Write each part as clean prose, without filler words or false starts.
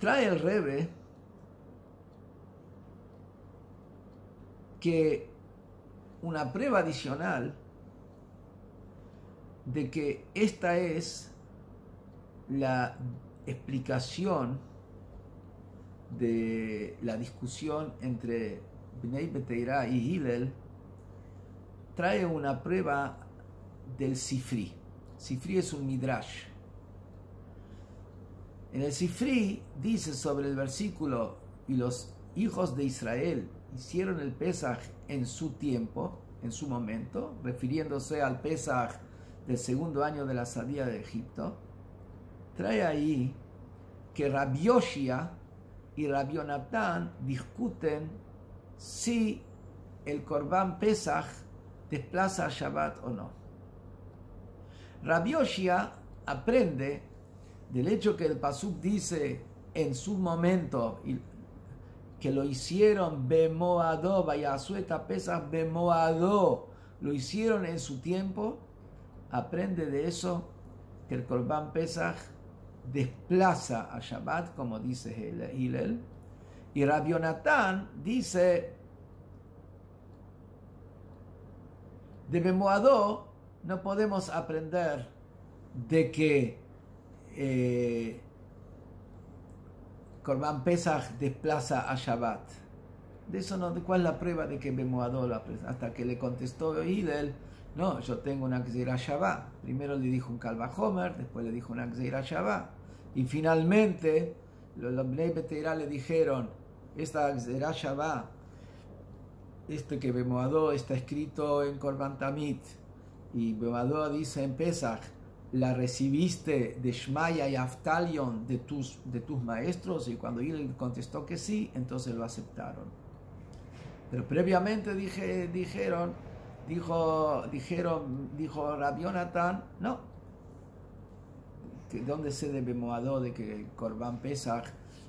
Trae el Rebbe que una prueba adicional de que esta es la explicación de la discusión entre Bnei Beteira y Hillel, trae una prueba del Sifri. Sifri es un midrash. En el Sifri dice sobre el versículo: y los hijos de Israel hicieron el Pesaj en su tiempo, en su momento, refiriéndose al Pesaj del segundo año de la salida de Egipto. Trae ahí que Rabbi Yoshia y Rabbi Yonatán discuten si el Korban Pesaj desplaza a Shabbat o no. Rabbi Yoshia aprende del hecho que el pasuk dice en su momento que lo hicieron bemoado, vayasueta Pesaj bemoado, lo hicieron en su tiempo. Aprende de eso que el Korban Pesaj desplaza a Shabbat, como dice Hillel, y Rabbi Yonatán dice de bemoado no podemos aprender de que Korban Pesaj desplaza a Shabbat. De eso no, ¿de cuál es la prueba de que bemoado lo apresa? Hasta que le contestó Hillel: no, yo tengo una Gzeira Shabbat. Primero le dijo un Kalva Homer, después le dijo una Gzeira Shabbat. Y finalmente, los Bnei Beteira le dijeron: esta Gzeira Shabbat, que bemoado está escrito en Korban Tamid, y bemoado dice en Pesach, la recibiste de Shmaya y Aftalion de tus maestros. Y cuando él contestó que sí, entonces lo aceptaron. Pero previamente dijo Rabbi Yonatán: no, ¿dónde se debe Moadó de que el Korban Pesach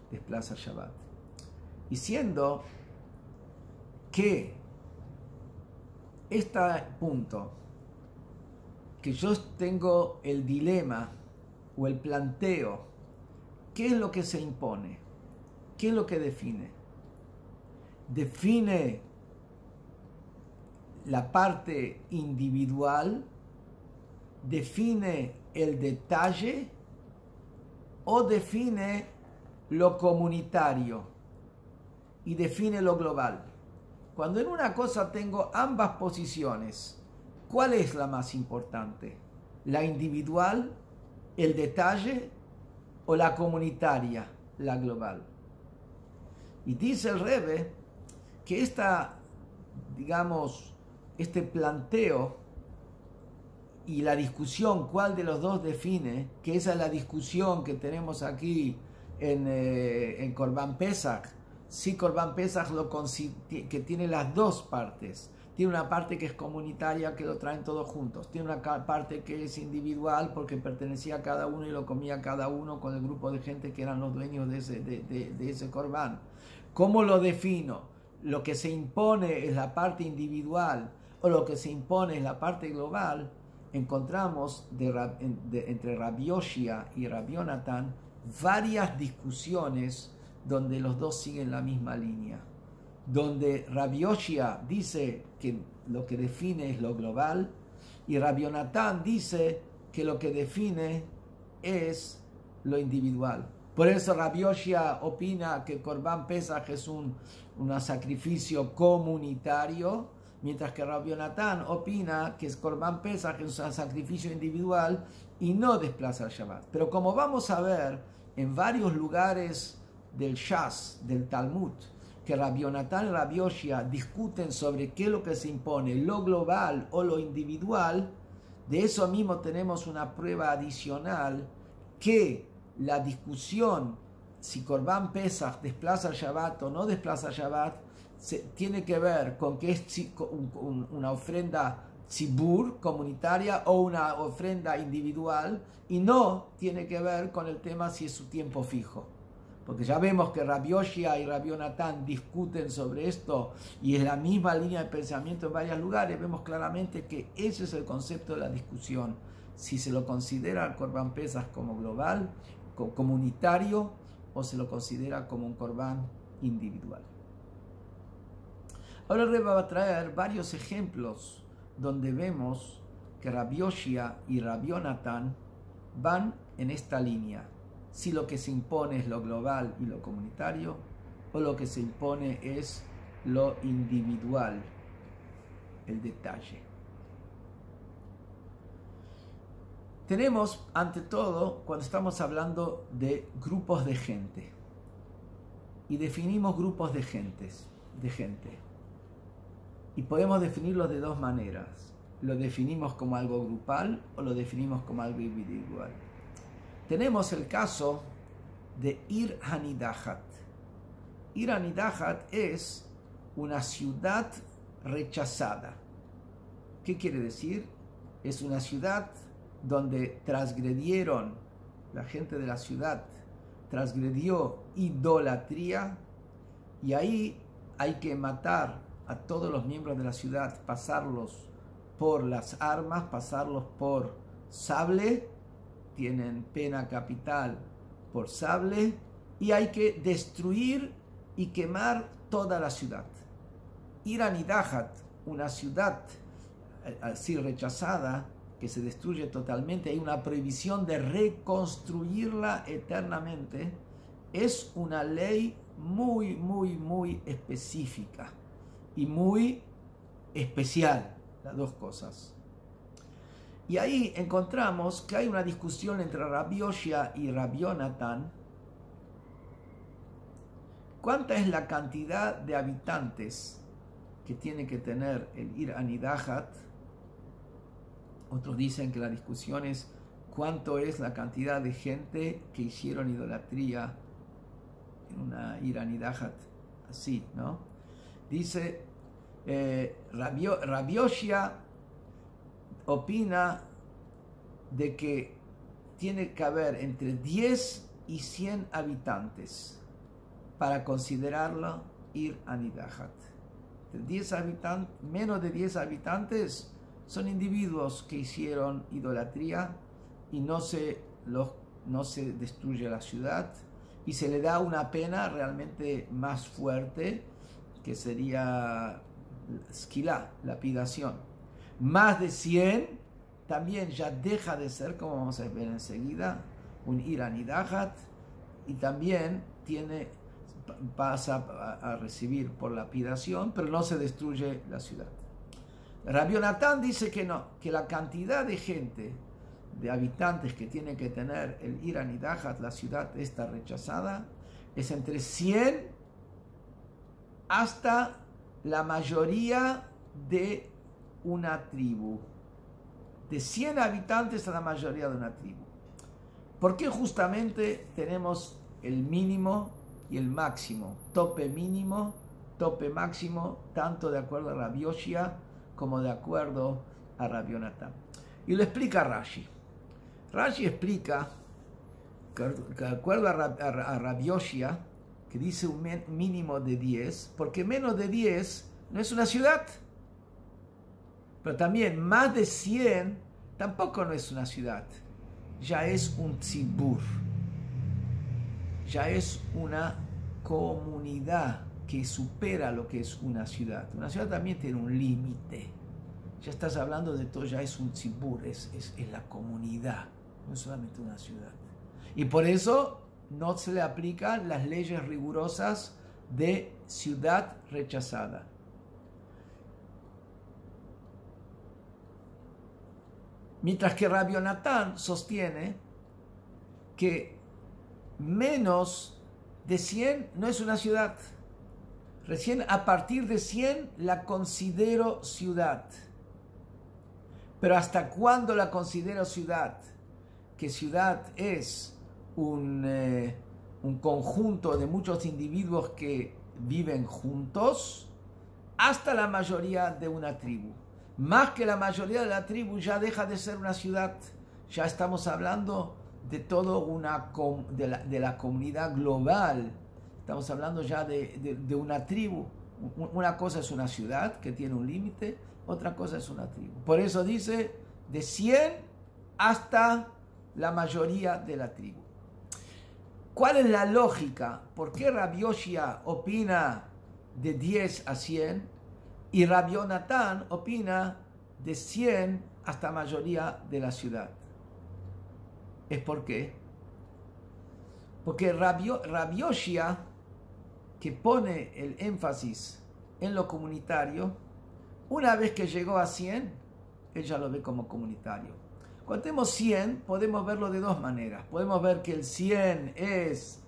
desplaza Shabbat? Y siendo que este punto, que yo tengo el dilema o el planteo, ¿qué es lo que se impone? ¿Qué es lo que define? Define la parte individual, define el detalle o define lo comunitario y define lo global. Cuando en una cosa tengo ambas posiciones, ¿cuál es la más importante? ¿La individual, el detalle o la comunitaria, la global? Y dice el Rebbe que este planteo y la discusión, cuál de los dos define, que esa es la discusión que tenemos aquí en Korban Pesach. Si Korban Pesach que tiene las dos partes. Tiene una parte que es comunitaria, que lo traen todos juntos. Tiene una parte que es individual, porque pertenecía a cada uno y lo comía cada uno con el grupo de gente que eran los dueños de ese Korban. ¿Cómo lo defino? ¿Lo que se impone es la parte individual o lo que se impone es la parte global? Encontramos entre Rabbi Yoshia y Rabbi Yonatán varias discusiones donde los dos siguen la misma línea. Donde Rabbi Yoshia dice que lo que define es lo global y Rabbi Yonatán dice que lo que define es lo individual. Por eso Rabbi Yoshia opina que Korban Pesach es un sacrificio comunitario, mientras que Rabbi Yonatán opina que Korban Pesach es un sacrificio individual y no desplaza el Shabbat. Pero como vamos a ver en varios lugares del Shas, del Talmud, que Rabbi Yonatán y Rabbi Yoshia discuten sobre qué es lo que se impone, lo global o lo individual, de eso mismo tenemos una prueba adicional, que la discusión si Korban Pesach desplaza el Shabbat o no desplaza el Shabbat tiene que ver con que es una ofrenda tzibur, comunitaria, o una ofrenda individual, y no tiene que ver con el tema si es su tiempo fijo. Porque ya vemos que Rabbi Yoshia y Rabbi Yonatán discuten sobre esto y es la misma línea de pensamiento en varios lugares. Vemos claramente que ese es el concepto de la discusión. Si se lo considera el Korban Pesach como global, comunitario, o se lo considera como un corbán individual. Ahora el Rebbe va a traer varios ejemplos donde vemos que Rabbi Yoshia y Rabbi Yonatan van en esta línea. Si lo que se impone es lo global y lo comunitario, o lo que se impone es lo individual, el detalle. Tenemos, ante todo, cuando estamos hablando de grupos de gente, y definimos grupos de gente, y podemos definirlos de dos maneras. Lo definimos como algo grupal o lo definimos como algo individual. Tenemos el caso de Ir Hanidahat. Ir Hanidahat es una ciudad rechazada. ¿Qué quiere decir? Es una ciudad donde transgredieron, la gente de la ciudad transgredió idolatría, y ahí hay que matar a todos los miembros de la ciudad, pasarlos por las armas, pasarlos por sable, tienen pena capital por sable, y hay que destruir y quemar toda la ciudad. Ir Hanidahat, una ciudad así rechazada, que se destruye totalmente, hay una prohibición de reconstruirla eternamente, es una ley muy, muy, muy específica y muy especial, las dos cosas. Y ahí encontramos que hay una discusión entre Rabbi Yoshia y Rabbi Yonatan. ¿Cuánta es la cantidad de habitantes que tiene que tener el Ir Hanidahat? Otros dicen que la discusión es cuánto es la cantidad de gente que hicieron idolatría en una Ir Hanidahat así, ¿no? Dice, Rabbi Yoshia opina de que tiene que haber entre 10 y 100 habitantes para considerarlo Ir Hanidahat. Menos de 10 habitantes son individuos que hicieron idolatría y no se destruye la ciudad, y se le da una pena realmente más fuerte, que sería skilá, lapidación. Más de 100 también ya deja de ser, como vamos a ver enseguida, un Ir Hanidahat, y también pasa a recibir por lapidación, pero no se destruye la ciudad. Rabbi Yonatan dice que no, que la cantidad de gente, de habitantes que tiene que tener el Ir Hanidahat, la ciudad esta rechazada, es entre 100 hasta la mayoría de una tribu. De 100 habitantes a la mayoría de una tribu. ¿Por qué justamente tenemos el mínimo y el máximo? Tope mínimo, tope máximo, tanto de acuerdo a Rabbi Yoshia como de acuerdo a Rabbi Yonatan. Y lo explica Rashi. Rashi explica que de acuerdo a Rabbi Yoshia, que dice un mínimo de 10, porque menos de 10 no es una ciudad. Pero también más de 100 tampoco no es una ciudad. Ya es un tzibur. Ya es una comunidad que supera lo que es una ciudad. Una ciudad también tiene un límite. Ya estás hablando de todo, ya es un tzibur, es la comunidad, no es solamente una ciudad. Y por eso no se le aplican las leyes rigurosas de ciudad rechazada. Mientras que Rabbi Yonatan sostiene que menos de 100 no es una ciudad. Recién a partir de 100 la considero ciudad. Pero ¿hasta cuándo la considero ciudad? Que ciudad es un conjunto de muchos individuos que viven juntos, hasta la mayoría de una tribu. Más que la mayoría de la tribu ya deja de ser una ciudad. Ya estamos hablando de todo de la comunidad global. Estamos hablando ya de una tribu. Una cosa es una ciudad que tiene un límite, otra cosa es una tribu. Por eso dice de 100 hasta la mayoría de la tribu. ¿Cuál es la lógica? ¿Por qué Rabbi Yoshia opina de 10 a 100 y Rabbi Yonatan opina de 100 hasta mayoría de la ciudad? ¿Es por qué? Porque Rabbi Yoshia, que pone el énfasis en lo comunitario, una vez que llegó a 100, él ya lo ve como comunitario. Cuando tenemos 100, podemos verlo de dos maneras. Podemos ver que el 100 es,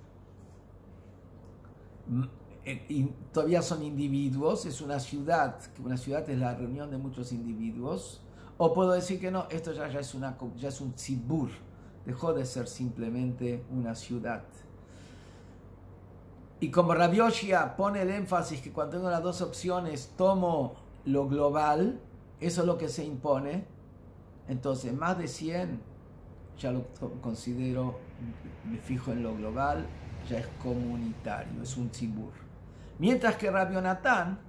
y todavía son individuos, es una ciudad, que una ciudad es la reunión de muchos individuos. O puedo decir que no, esto ya es un tzibur, dejó de ser simplemente una ciudad. Y como Rabbi Yoshia pone el énfasis que cuando tengo las dos opciones tomo lo global, eso es lo que se impone, entonces más de 100 ya lo considero, me fijo en lo global, ya es comunitario, es un tzibur. Mientras que Rabbi Yonatan,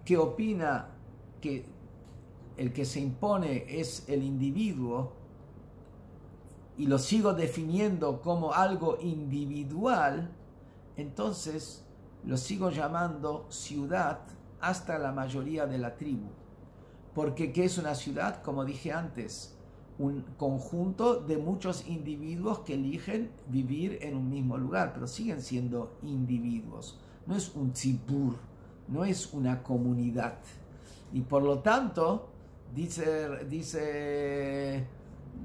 que opina que el que se impone es el individuo, y lo sigo definiendo como algo individual, entonces lo sigo llamando ciudad hasta la mayoría de la tribu. Porque ¿qué es una ciudad? Como dije antes, un conjunto de muchos individuos que eligen vivir en un mismo lugar, pero siguen siendo individuos. No es un tzibur, no es una comunidad. Y por lo tanto, dice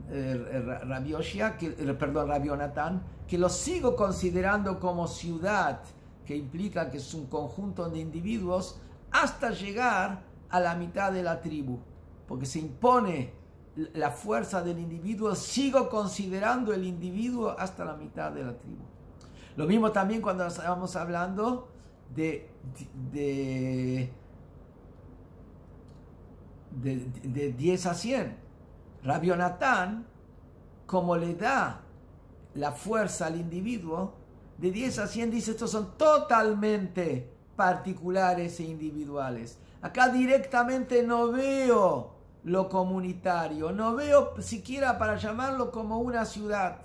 Rabbi Yonatan, que lo sigo considerando como ciudad, que implica que es un conjunto de individuos, hasta llegar a la mitad de la tribu, porque se impone la fuerza del individuo, sigo considerando el individuo hasta la mitad de la tribu. Lo mismo también cuando estábamos hablando de 10 a 100. Rabbi Yonatan, como le da la fuerza al individuo, de 10 a 100 dice, estos son totalmente particulares e individuales. Acá directamente no veo lo comunitario, no veo siquiera para llamarlo como una ciudad.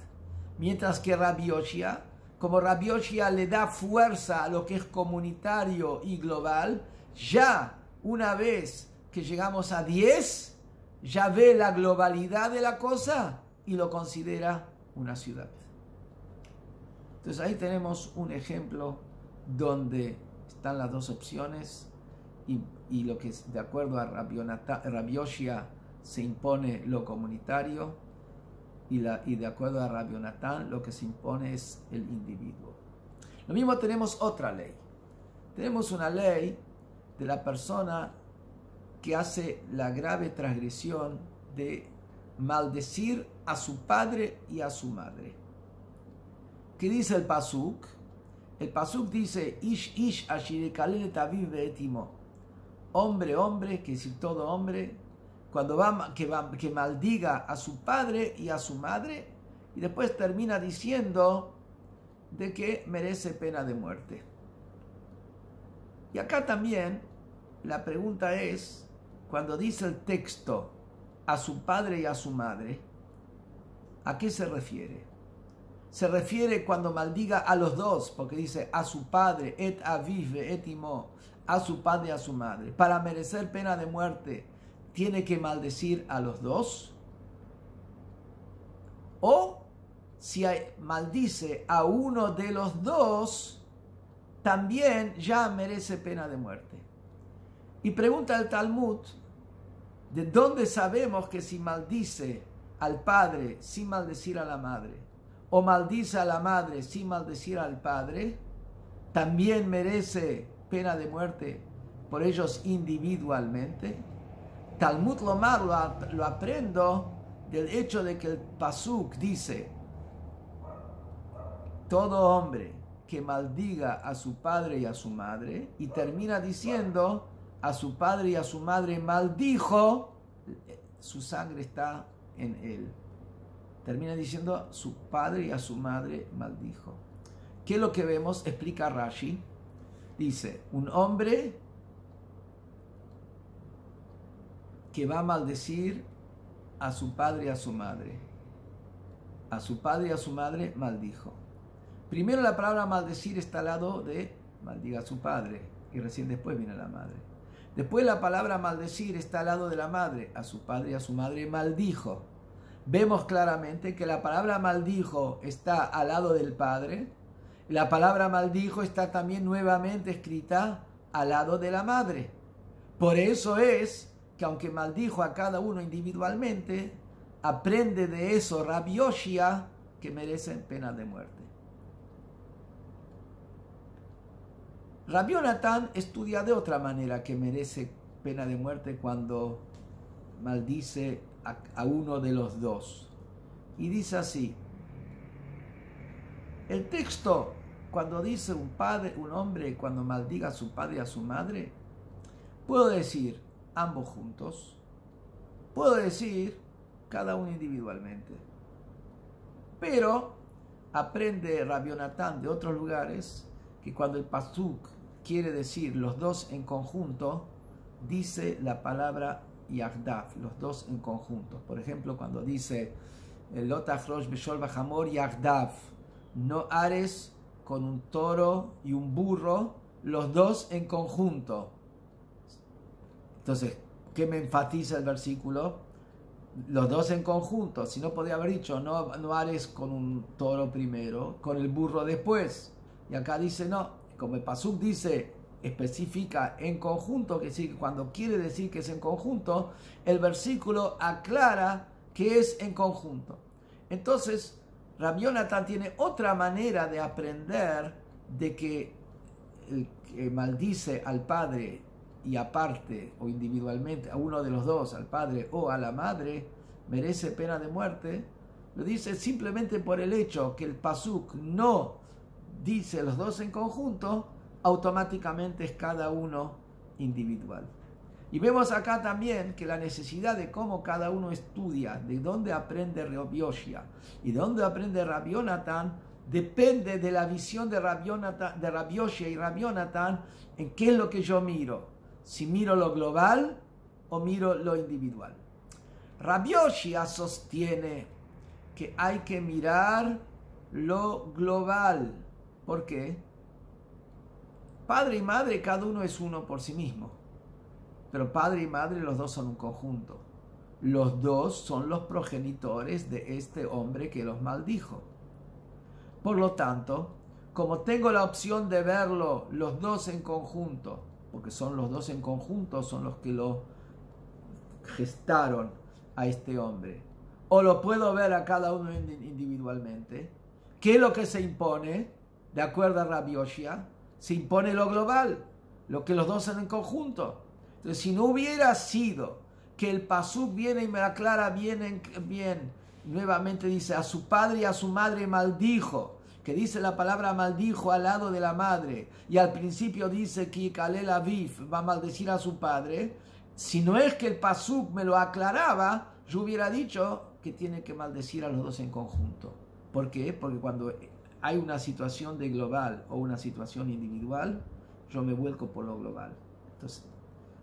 Mientras que Rabbi Yoshia, como Rabbi Yoshia le da fuerza a lo que es comunitario y global, ya una vez que llegamos a 10, ya ve la globalidad de la cosa y lo considera una ciudad. Entonces ahí tenemos un ejemplo donde están las dos opciones y lo que de acuerdo a Rabbi Yoshia se impone lo comunitario y de acuerdo a Rabbi Yonatan lo que se impone es el individuo. Lo mismo tenemos otra ley. Tenemos una ley de la persona que hace la grave transgresión de maldecir a su padre y a su madre. ¿Qué dice el pasuk? El pasuk dice, Ish ashir yekalel et aviv ve'et imo. Hombre, que si todo hombre, que maldiga a su padre y a su madre, y después termina diciendo de que merece pena de muerte. Y acá también la pregunta es, cuando dice el texto a su padre y a su madre, ¿a qué se refiere? Se refiere cuando maldiga a los dos, porque dice a su padre, et aviv et imo, a su padre y a su madre. Para merecer pena de muerte, ¿tiene que maldecir a los dos? O si maldice a uno de los dos, también ya merece pena de muerte. Y pregunta el Talmud, ¿de dónde sabemos que si maldice al padre sin maldecir a la madre, o maldice a la madre sin maldecir al padre, también merece pena de muerte por ellos individualmente? Talmud Lomar lo aprendo del hecho de que el pasuk dice, todo hombre que maldiga a su padre y a su madre, y termina diciendo, a su padre y a su madre maldijo, su sangre está en él. Termina diciendo, a su padre y a su madre maldijo. ¿Qué es lo que vemos? Explica Rashi. Dice, un hombre que va a maldecir a su padre y a su madre. A su padre y a su madre maldijo. Primero la palabra maldecir está al lado de maldiga a su padre, y recién después viene la madre. Después la palabra maldecir está al lado de la madre, a su padre y a su madre maldijo. Vemos claramente que la palabra maldijo está al lado del padre, la palabra maldijo está también nuevamente escrita al lado de la madre. Por eso es que aunque maldijo a cada uno individualmente, aprende de eso Rabbi Yoshia que merecen pena de muerte. Rabbi Yonatan estudia de otra manera que merece pena de muerte cuando maldice a uno de los dos. Y dice así: el texto, cuando dice un hombre cuando maldiga a su padre y a su madre, puedo decir ambos juntos, puedo decir cada uno individualmente. Pero aprende Rabbi Yonatan de otros lugares que cuando el pasuk quiere decir los dos en conjunto, dice la palabra yagdav, los dos en conjunto. Por ejemplo, cuando dice lo tachrosh beshol bajamor yagdav, no ares con un toro y un burro, los dos en conjunto. Entonces, ¿qué me enfatiza el versículo? Los dos en conjunto. Si no, podría haber dicho no ares con un toro primero, con el burro después. Y acá dice no. Como el pasuk dice, especifica en conjunto, que sí, cuando quiere decir que es en conjunto, el versículo aclara que es en conjunto. Entonces, Rabbi Yonatan tiene otra manera de aprender de que el que maldice al padre y aparte o individualmente a uno de los dos, al padre o a la madre, merece pena de muerte. Lo dice simplemente por el hecho que el pasuk no dice los dos en conjunto, automáticamente es cada uno individual. Y vemos acá también que la necesidad de cómo cada uno estudia, de dónde aprende Rabbi Yoshia y de dónde aprende Rabbi Yonatan, depende de la visión de Rabbi Yoshia y Rabbi Yonatan en qué es lo que yo miro. Si miro lo global o miro lo individual. Rabbi Yoshia sostiene que hay que mirar lo global. ¿Por qué? Padre y madre, cada uno es uno por sí mismo. Pero padre y madre, los dos son un conjunto. Los dos son los progenitores de este hombre que los maldijo. Por lo tanto, como tengo la opción de verlo los dos en conjunto, porque son los dos en conjunto, son los que lo gestaron a este hombre, o lo puedo ver a cada uno individualmente, ¿qué es lo que se impone? De acuerdo a Rabbi Yoshia, se impone lo global, lo que los dos son en conjunto. Entonces, si no hubiera sido que el pasuk viene y me aclara bien, nuevamente dice, a su padre y a su madre maldijo, que dice la palabra maldijo al lado de la madre, y al principio dice que Kalel Aviv va a maldecir a su padre, si no es que el pasuk me lo aclaraba, yo hubiera dicho que tiene que maldecir a los dos en conjunto. ¿Por qué? Porque cuando hay una situación de global o una situación individual, yo me vuelco por lo global. Entonces,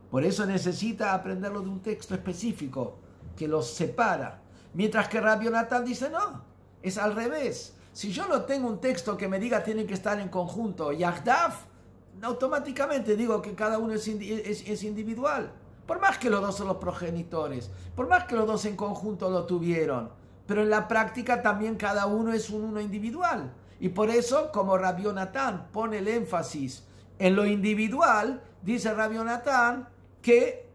por eso necesita aprenderlo de un texto específico que los separa. Mientras que Rabbi Yonatan dice no, es al revés. Si yo no tengo un texto que me diga tienen que estar en conjunto, Yagdav, automáticamente digo que cada uno es individual. Por más que los dos son los progenitores, por más que los dos en conjunto lo tuvieron, pero en la práctica también cada uno es uno individual. Y por eso, como Rabbi Yonatan pone el énfasis en lo individual, dice Rabbi Yonatan que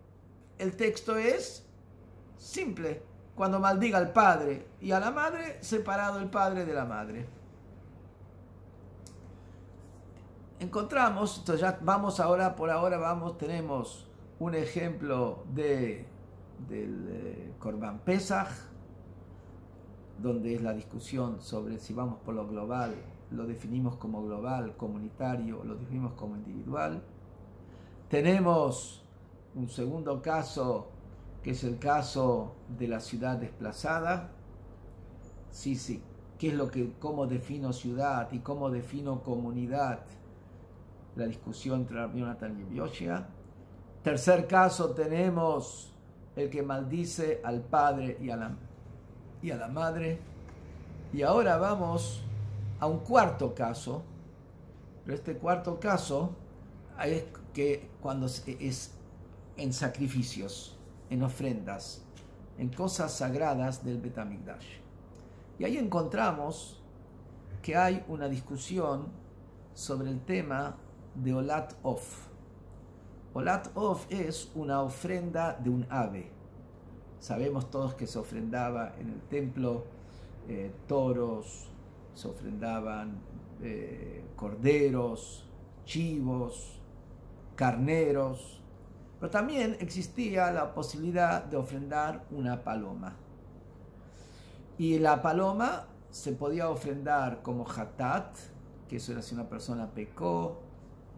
el texto es simple. Cuando maldiga al padre y a la madre, separado el padre de la madre. Encontramos, entonces ya vamos ahora, tenemos un ejemplo del Korban Pesach, donde es la discusión sobre si vamos por lo global, lo definimos como global, comunitario, lo definimos como individual. Tenemos un segundo caso, que es el caso de la ciudad desplazada. Sí, cómo defino ciudad y cómo defino comunidad, la discusión entre Rabbi Yonatan y Rabbi Yoshia. Tercer caso tenemos el que maldice al padre y a la madre. Y ahora vamos a un cuarto caso, pero este cuarto caso es que cuando es en sacrificios, en ofrendas, en cosas sagradas del Bet HaMikdash. Y ahí encontramos que hay una discusión sobre el tema de Olat Of. Olat Of es una ofrenda de un ave. Sabemos todos que se ofrendaba en el templo toros, se ofrendaban corderos, chivos, carneros, pero también existía la posibilidad de ofrendar una paloma. Y la paloma se podía ofrendar como hatat, que eso era si una persona pecó,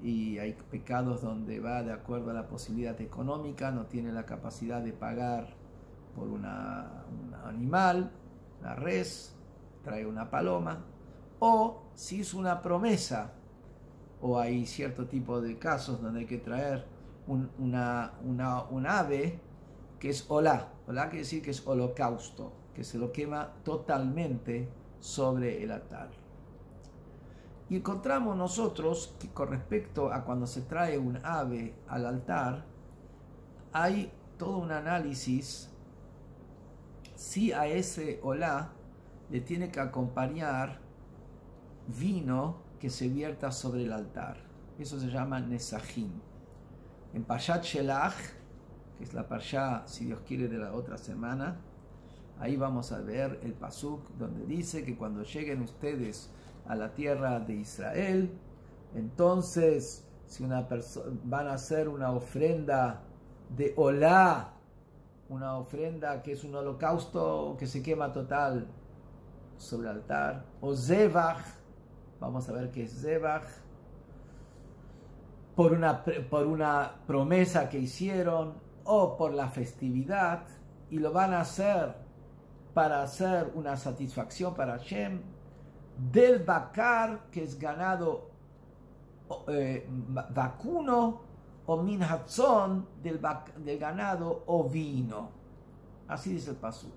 y hay pecados donde va de acuerdo a la posibilidad económica, no tiene la capacidad de pagar por un animal, la res, trae una paloma, o si hizo una promesa, o hay cierto tipo de casos donde hay que traer un ave que es olá. Olá quiere decir que es holocausto, que se lo quema totalmente sobre el altar. Y encontramos nosotros que con respecto a cuando se trae un ave al altar, hay todo un análisis si a ese olá le tiene que acompañar vino que se vierta sobre el altar. Eso se llama nesajim. En Parshat Shelach, que es la Parsha, si Dios quiere, de la otra semana, ahí vamos a ver el pasuk donde dice que cuando lleguen ustedes a la tierra de Israel, entonces si una van a hacer una ofrenda de olá, una ofrenda que es un holocausto que se quema total sobre el altar, o zebach, vamos a ver qué es zebach, por una promesa que hicieron o por la festividad, y lo van a hacer para hacer una satisfacción para Hashem, del bakar, que es ganado vacuno, o min hatzon, del ganado ovino. Así dice el pasuk.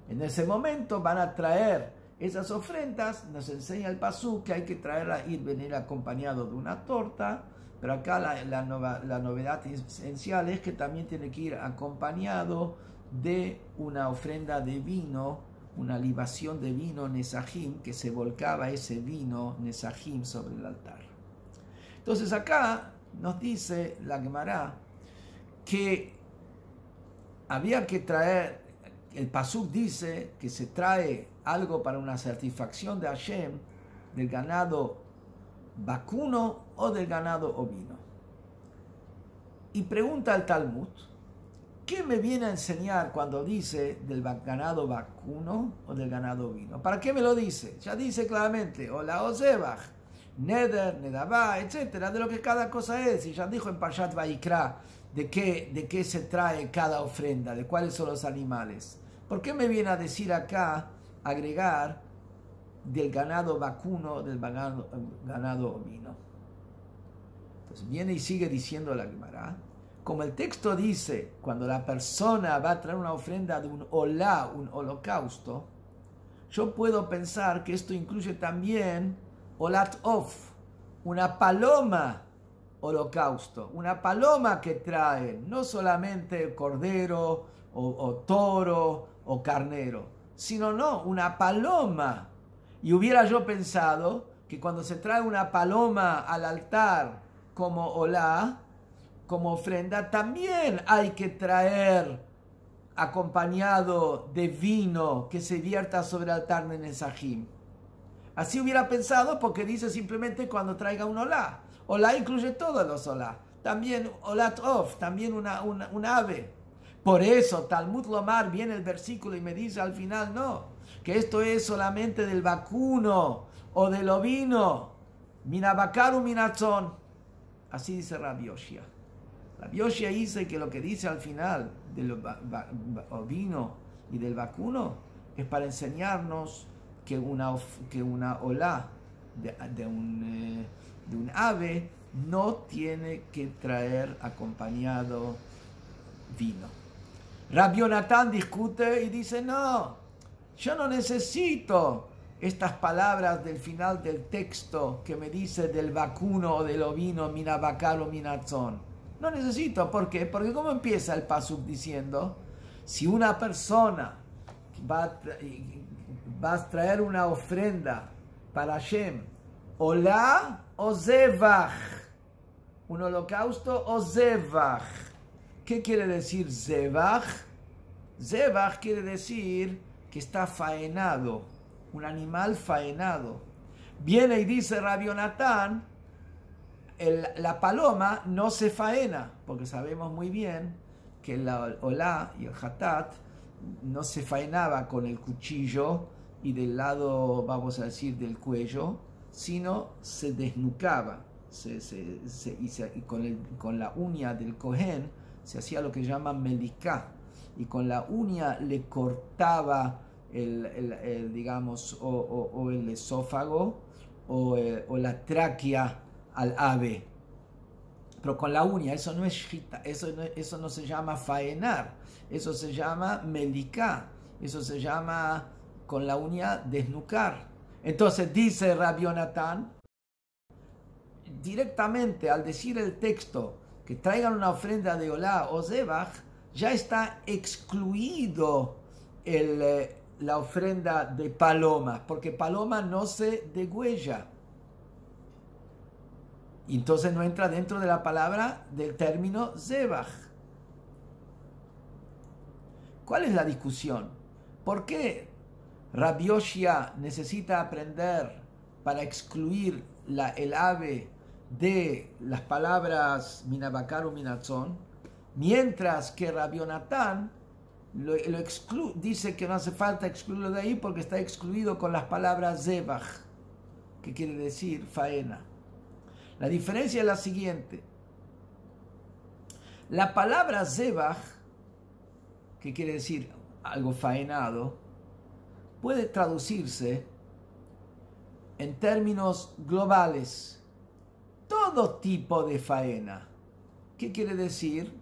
En ese momento van a traer esas ofrendas. Nos enseña el pasuk que hay que traerla y venir acompañado de una torta, pero acá la novedad esencial es que también tiene que ir acompañado de una ofrenda de vino, una libación de vino nesajim, que se volcaba ese vino nesajim sobre el altar. Entonces acá nos dice la Gemara que había que traer, el pasuk dice que se trae algo para una satisfacción de Hashem del ganado vacuno o del ganado ovino. Y pregunta el Talmud, ¿qué me viene a enseñar cuando dice del ganado vacuno o del ganado ovino? ¿Para qué me lo dice? Ya dice claramente, o la ozebach, neder, nedavá, etcétera, de lo que cada cosa es. Y ya dijo en Parshat Vayikra de qué se trae cada ofrenda, de cuáles son los animales. ¿Por qué me viene a decir acá, agregar del ganado vacuno, del ganado ovino? Entonces viene y sigue diciendo la Gemara, como el texto dice, cuando la persona va a traer una ofrenda de un olá, un holocausto, yo puedo pensar que esto incluye también olat of, una paloma holocausto, una paloma que trae no solamente cordero o toro o carnero, sino una paloma. Y hubiera yo pensado que cuando se trae una paloma al altar como olá, como ofrenda, también hay que traer acompañado de vino que se vierta sobre el altar de Nesajim. Así hubiera pensado, porque dice simplemente cuando traiga un olá. Olá incluye todos los olá. También olat of, también un ave. Por eso Talmud Lomar viene el versículo y me dice al final, no, que esto es solamente del vacuno o del ovino. Minabakaru minatzon. Así dice Rabbi Yoshia. Rabbi Yoshia dice que lo que dice al final del ovino y del vacuno es para enseñarnos que una olá de un ave no tiene que traer acompañado vino. Rabbi Yonatán discute y dice, no, yo no necesito estas palabras del final del texto que me dice del vacuno o del ovino, mina bakar o minatzón. No necesito, ¿por qué? Porque ¿cómo empieza el pasuk diciendo? Si una persona va a traer una ofrenda para Hashem, olá o zevach, un holocausto o zevach. ¿Qué quiere decir zevach? Zevach quiere decir que está faenado, un animal faenado. Viene y dice Rabbi Yonatán, la paloma no se faena, porque sabemos muy bien que la olá y el hatat no se faenaba con el cuchillo y del lado, vamos a decir, del cuello, sino se desnucaba. Y con la uña del Cohen se hacía lo que llaman melicá, y con la uña le cortaba digamos, o el esófago o la tráquea al ave. Pero con la uña, eso no es shita, eso no se llama faenar, eso se llama melicá, eso se llama con la uña desnucar. Entonces dice Rabbi Yonatán, directamente al decir el texto que traigan una ofrenda de olá o zebach, ya está excluido la ofrenda de paloma, porque paloma no se degüella. Y entonces no entra dentro de la palabra del término zebach. ¿Cuál es la discusión? ¿Por qué Rabbi Yoshia necesita aprender para excluir el ave de las palabras minabakar o minatzón, mientras que Rabbi Yonatán dice que no hace falta excluirlo de ahí porque está excluido con las palabras zebach, que quiere decir faena? La diferencia es la siguiente. La palabra zebach, que quiere decir algo faenado, puede traducirse en términos globales. Todo tipo de faena. ¿Qué quiere decir?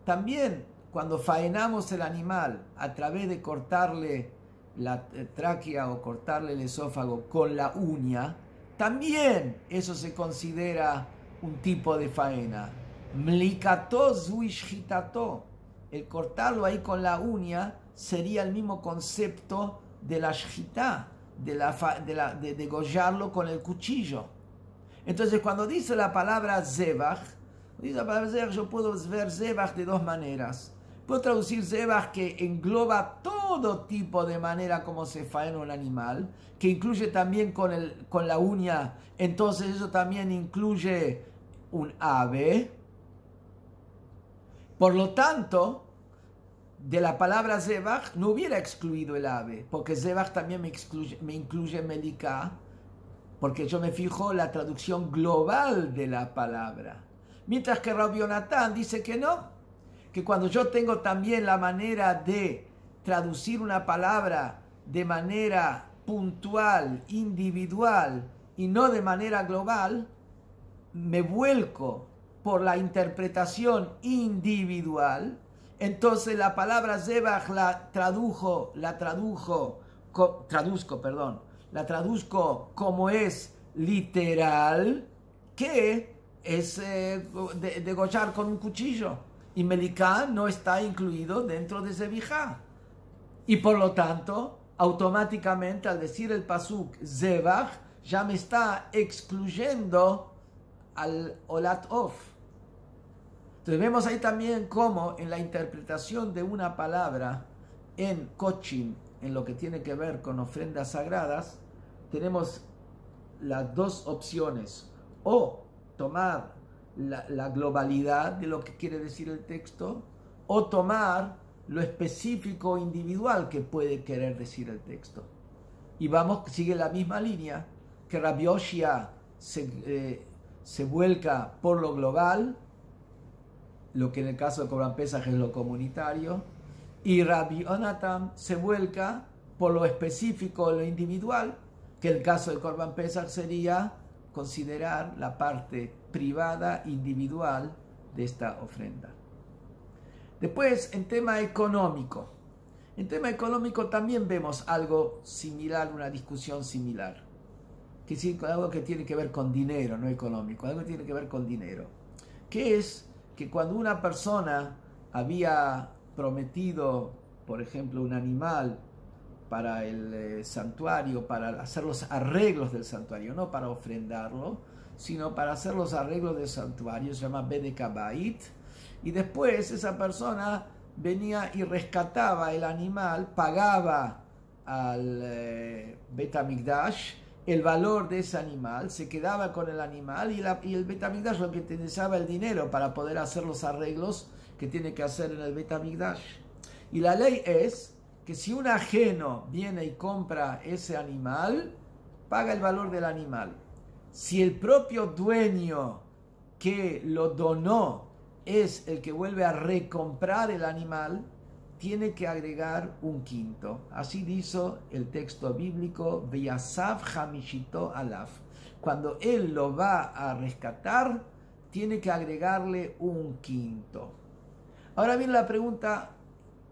También cuando faenamos el animal a través de cortarle la tráquea o cortarle el esófago con la uña, también eso se considera un tipo de faena. Mlikato zuishitato. El cortarlo ahí con la uña sería el mismo concepto de la shchita, de degollarlo con el cuchillo. Entonces, cuando dice la palabra zebach, yo puedo ver zebach de dos maneras. Puedo traducir zebach que engloba todo tipo de manera como se faena un animal, que incluye también con la uña, entonces eso también incluye un ave. Por lo tanto, de la palabra zebach no hubiera excluido el ave, porque zebach también me incluye melicá, porque yo me fijo la traducción global de la palabra. Mientras que Rabbi Yonatán dice que no, que cuando yo tengo también la manera de traducir una palabra de manera puntual, individual y no de manera global, me vuelco por la interpretación individual. Entonces la palabra zebach la traduzco como es literal, que es degollar con un cuchillo. Y melicá no está incluido dentro de zebijá. Y por lo tanto, automáticamente al decir el pasuk zebach, ya me está excluyendo al olat of. Entonces vemos ahí también cómo en la interpretación de una palabra en Kochim, en lo que tiene que ver con ofrendas sagradas, tenemos las dos opciones: o tomar la globalidad de lo que quiere decir el texto, o tomar lo específico individual que puede querer decir el texto. Y sigue la misma línea, que Rabbi Yoshia se vuelca por lo global, lo que en el caso de Corban Pesach es lo comunitario, y Rabbi Yonatán se vuelca por lo específico, lo individual, que el caso de Corban Pesach sería considerar la parte privada, individual de esta ofrenda. Después, en tema económico, En tema económico también vemos algo similar, una discusión similar. Que sí, algo que tiene que ver con dinero, no económico, algo que tiene que ver con dinero. Que es que cuando una persona había prometido, por ejemplo, un animal para el santuario, para hacer los arreglos del santuario, no para ofrendarlo, sino para hacer los arreglos del santuario, se llama Bedek Bait, y después esa persona venía y rescataba el animal, pagaba al Bet HaMikdash el valor de ese animal, se quedaba con el animal y el Bet HaMikdash lo que utilizaba el dinero para poder hacer los arreglos que tiene que hacer en el Bet HaMikdash. Y la ley es que si un ajeno viene y compra ese animal, paga el valor del animal. Si el propio dueño que lo donó es el que vuelve a recomprar el animal, tiene que agregar un quinto. Así dice el texto bíblico, Veyasav Hamishito Alaf. Cuando él lo va a rescatar, tiene que agregarle un quinto. Ahora viene la pregunta,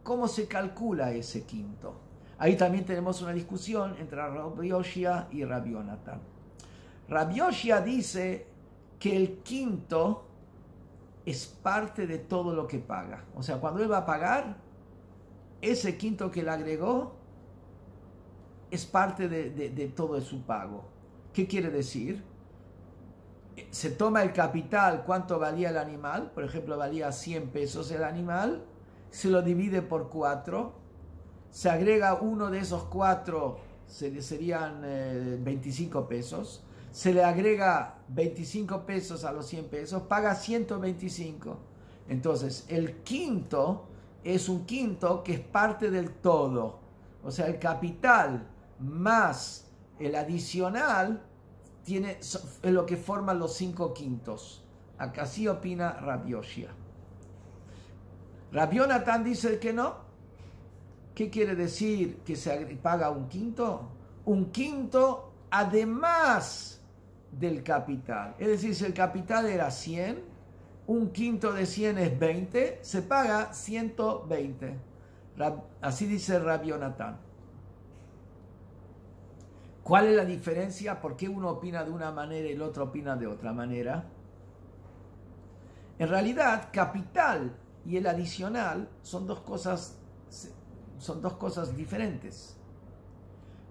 ¿cómo se calcula ese quinto? Ahí también tenemos una discusión entre Rabbi Yoshia y Rabbi Yonatan. Rabbi Yoshia dice que el quinto es parte de todo lo que paga. O sea, cuando él va a pagar, ese quinto que le agregó es parte de todo su pago. ¿Qué quiere decir? Se toma el capital, cuánto valía el animal, por ejemplo, valía 100 pesos el animal, se lo divide por 4, se agrega uno de esos 4, serían 25 pesos, se le agrega 25 pesos a los 100 pesos, paga 125. Entonces, el quinto es un quinto que es parte del todo. O sea, el capital más el adicional es lo que forman los 5 quintos. Acá sí opina Rabbi Yoshia. Rabbi Yonatan dice que no. ¿Qué quiere decir que se paga un quinto? Un quinto además del capital. Es decir, si el capital era 100, un quinto de 100 es 20, se paga 120. Así dice Rabbi Yonatan. ¿Cuál es la diferencia? ¿Por qué uno opina de una manera y el otro opina de otra manera? En realidad, capital y el adicional son dos cosas diferentes.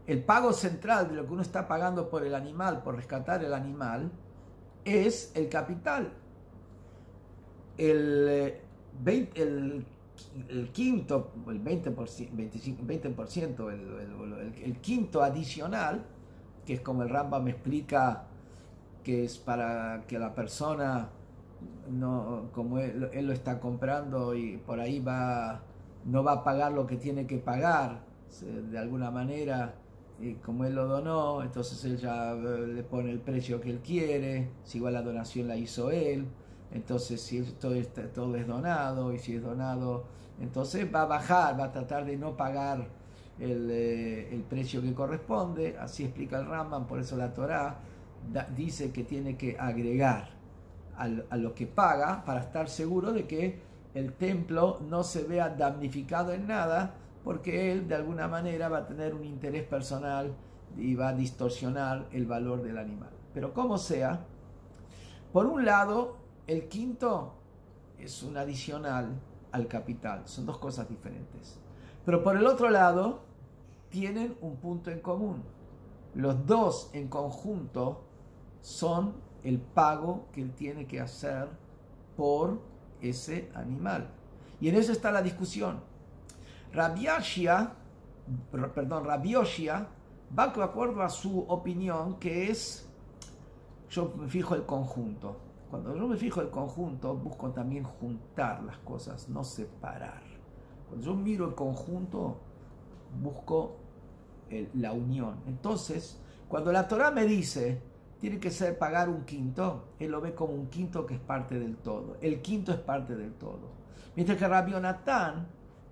El pago central de lo que uno está pagando por el animal, por rescatar el animal, es el capital. El quinto, el 20%, el quinto adicional, que es como el Rambam me explica, que es para que la persona, no, como él lo está comprando y por ahí no va a pagar lo que tiene que pagar, de alguna manera, como él lo donó, entonces él ya le pone el precio que él quiere, si igual la donación la hizo él. Entonces, si todo es donado, y si es donado, entonces va a bajar, va a tratar de no pagar el precio que corresponde. Así explica el Rambam. Por eso la Torá dice que tiene que agregar a lo que paga para estar seguro de que el templo no se vea damnificado en nada, porque él de alguna manera va a tener un interés personal y va a distorsionar el valor del animal. Pero como sea, por un lado, el quinto es un adicional al capital, son dos cosas diferentes. Pero por el otro lado, tienen un punto en común. Los dos en conjunto son el pago que él tiene que hacer por ese animal. Y en eso está la discusión. Rabbi Yoshia va de acuerdo a su opinión, que es, yo me fijo el conjunto. Cuando yo me fijo el conjunto, busco también juntar las cosas, no separar. Cuando yo miro el conjunto, busco la unión. Entonces, cuando la Torá me dice, tiene que ser pagar un quinto, él lo ve como un quinto que es parte del todo. El quinto es parte del todo. Mientras que Rabbi Yonatan,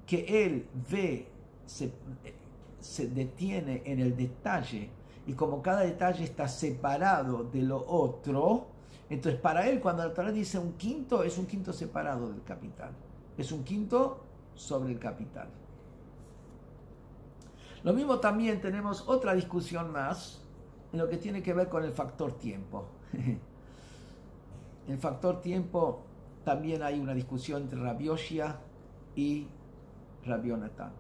que él ve, se detiene en el detalle, y como cada detalle está separado de lo otro, entonces para él cuando la Torá dice un quinto, es un quinto separado del capital. Es un quinto sobre el capital. Lo mismo también tenemos otra discusión más en lo que tiene que ver con el factor tiempo. El factor tiempo también hay una discusión entre Rabbi Yoshia y Rabbi Yonatan.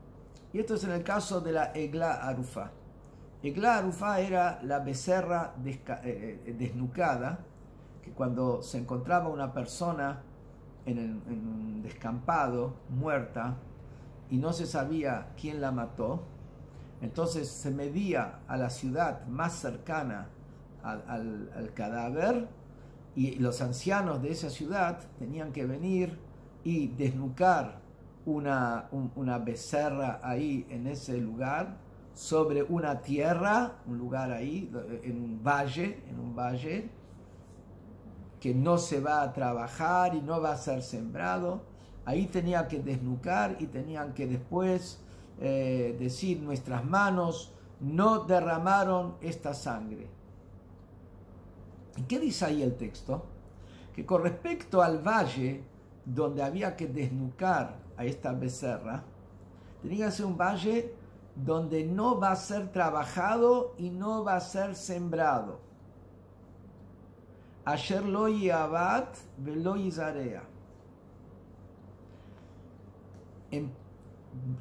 Y esto es en el caso de la Egla Arufá. Egla Arufá era la becerra desnucada, que cuando se encontraba una persona en un descampado, muerta, y no se sabía quién la mató, entonces se medía a la ciudad más cercana al cadáver, y los ancianos de esa ciudad tenían que venir y desnucar una becerra ahí en ese lugar, sobre una tierra, un lugar ahí, en un valle que no se va a trabajar y no va a ser sembrado. Ahí tenía que desnucar y tenían que después decir: nuestras manos no derramaron esta sangre. ¿Y qué dice ahí el texto? Que con respecto al valle donde había que desnucar a esta becerra, tenía que ser un valle donde no va a ser trabajado y no va a ser sembrado. Asher lo yabat velo yizarea.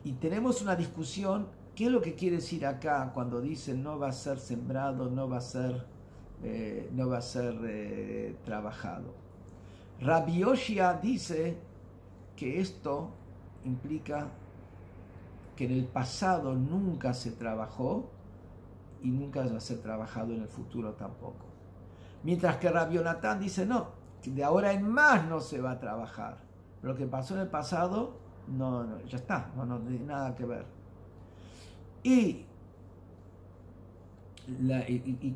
Y tenemos una discusión, ¿qué es lo que quiere decir acá cuando dice no va a ser sembrado, no va a ser trabajado? Rabbi Yoshia dice que esto implica que en el pasado nunca se trabajó y nunca va a ser trabajado en el futuro tampoco. Mientras que Rabbi Yonatan dice no, que de ahora en más no se va a trabajar. Lo que pasó en el pasado, no, ya está, no tiene nada que ver. Y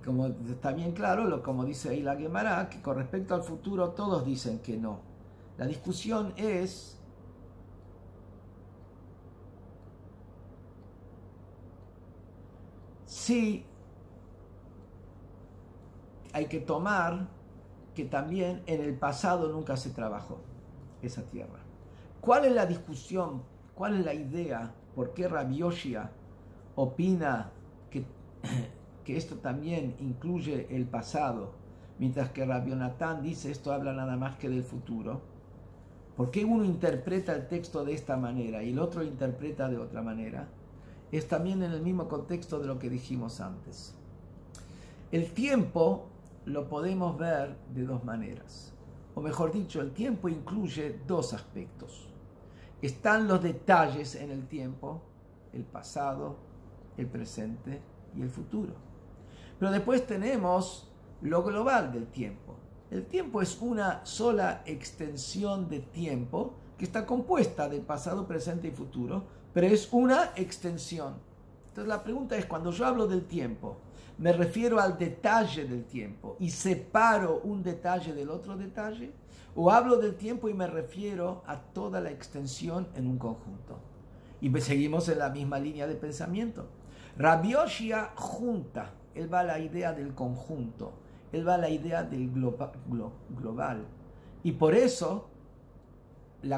como está bien claro, como dice ahí la Gemara, que con respecto al futuro todos dicen que no. La discusión es si hay que tomar que también en el pasado nunca se trabajó esa tierra. ¿Cuál es la discusión? ¿Cuál es la idea? ¿Por qué Rabbi Yoshia opina que esto también incluye el pasado, mientras que Rabbi Yonatan dice esto habla nada más que del futuro? ¿Por qué uno interpreta el texto de esta manera y el otro interpreta de otra manera? Es también en el mismo contexto de lo que dijimos antes. El tiempo lo podemos ver de dos maneras, o mejor dicho, el tiempo incluye dos aspectos. Están los detalles en el tiempo, el pasado, el presente y el futuro. Pero después tenemos lo global del tiempo. El tiempo es una sola extensión de tiempo que está compuesta de pasado, presente y futuro, pero es una extensión. Entonces la pregunta es, cuando yo hablo del tiempo, ¿me refiero al detalle del tiempo y separo un detalle del otro detalle? ¿O hablo del tiempo y me refiero a toda la extensión en un conjunto? Y seguimos en la misma línea de pensamiento. Rabbi Yoshia junta, él va a la idea del conjunto, él va a la idea del global. Y por eso, en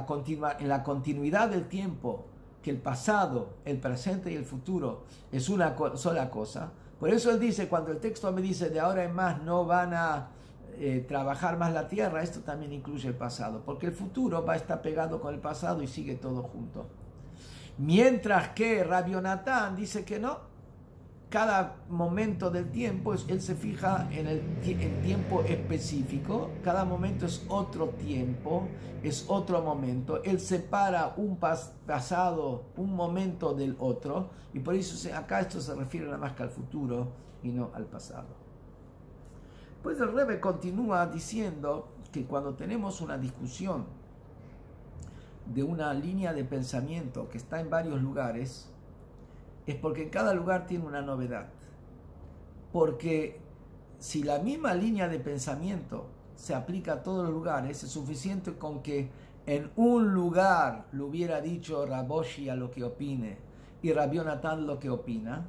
la continuidad del tiempo, que el pasado, el presente y el futuro es una sola cosa. Por eso él dice, cuando el texto me dice de ahora en más no van a trabajar más la tierra, esto también incluye el pasado, porque el futuro va a estar pegado con el pasado y sigue todo junto. Mientras que Rabbi Yonatan dice que no, cada momento del tiempo, él se fija en el tiempo específico, cada momento es otro tiempo, es otro momento, él separa un pasado, un momento del otro, y por eso acá esto se refiere nada más que al futuro y no al pasado. Pues el Rebbe continúa diciendo que cuando tenemos una discusión de una línea de pensamiento que está en varios lugares, es porque cada lugar tiene una novedad. Porque si la misma línea de pensamiento se aplica a todos los lugares, es suficiente con que en un lugar lo hubiera dicho Rabbi Yoshia lo que opine y Rabbi Yonatan lo que opina,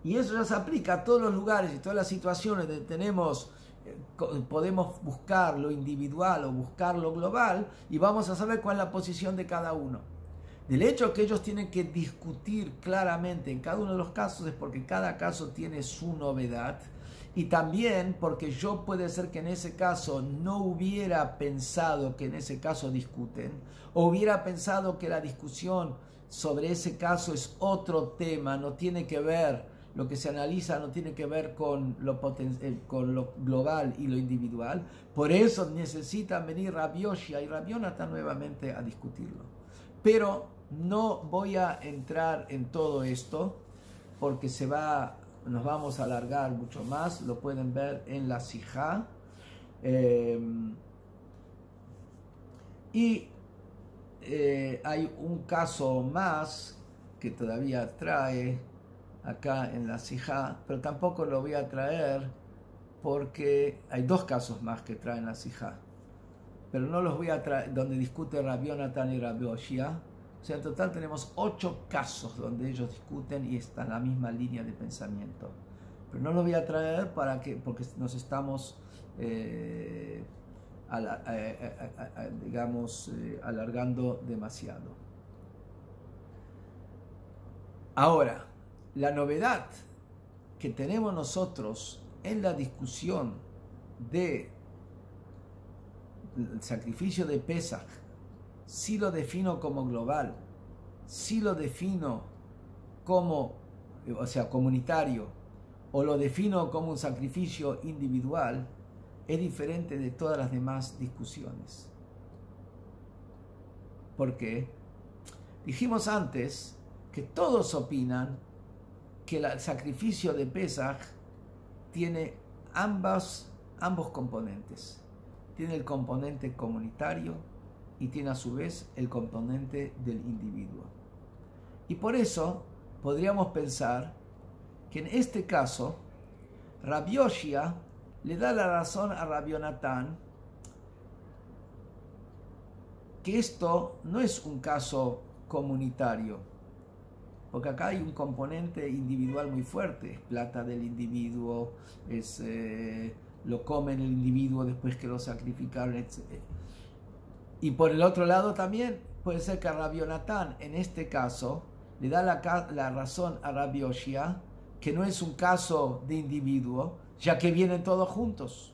y eso ya se aplica a todos los lugares y todas las situaciones donde podemos buscar lo individual o buscar lo global y vamos a saber cuál es la posición de cada uno. Del hecho que ellos tienen que discutir claramente en cada uno de los casos es porque cada caso tiene su novedad, y también porque yo puede ser que en ese caso no hubiera pensado que en ese caso discuten, o hubiera pensado que la discusión sobre ese caso es otro tema, no tiene que ver, lo que se analiza no tiene que ver con lo global y lo individual. Por eso necesitan venir Rabbi Yoshia y Rabbi Yonatan nuevamente a discutirlo. Pero no voy a entrar en todo esto porque nos vamos a alargar mucho más. Lo pueden ver en la Sijá. Hay un caso más que todavía trae acá en la Sijá, pero tampoco lo voy a traer porque hay dos casos más que traen la Sijá, pero no los voy a traer, donde discute Rabbi Yonatan y Rabbi Yoshia. O sea, en total tenemos 8 casos donde ellos discuten y están en la misma línea de pensamiento. Pero no los voy a traer porque nos estamos, alargando demasiado. Ahora, la novedad que tenemos nosotros en la discusión del sacrificio de Pesaj, si lo defino como global, si lo defino como, o sea, comunitario, o lo defino como un sacrificio individual, es diferente de todas las demás discusiones. ¿Por qué? Dijimos antes que todos opinan que el sacrificio de Pesaj tiene ambos componentes. Tiene el componente comunitario y tiene a su vez el componente del individuo. Y por eso podríamos pensar que en este caso Rabbi Yoshia le da la razón a Rabbi Yonatan que esto no es un caso comunitario, porque acá hay un componente individual muy fuerte, es plata del individuo, lo come el individuo después que lo sacrificaron, etc. Y por el otro lado también puede ser que Rabbi Yonatan en este caso le da la razón a Rabbi Yoshia que no es un caso de individuo, ya que vienen todos juntos.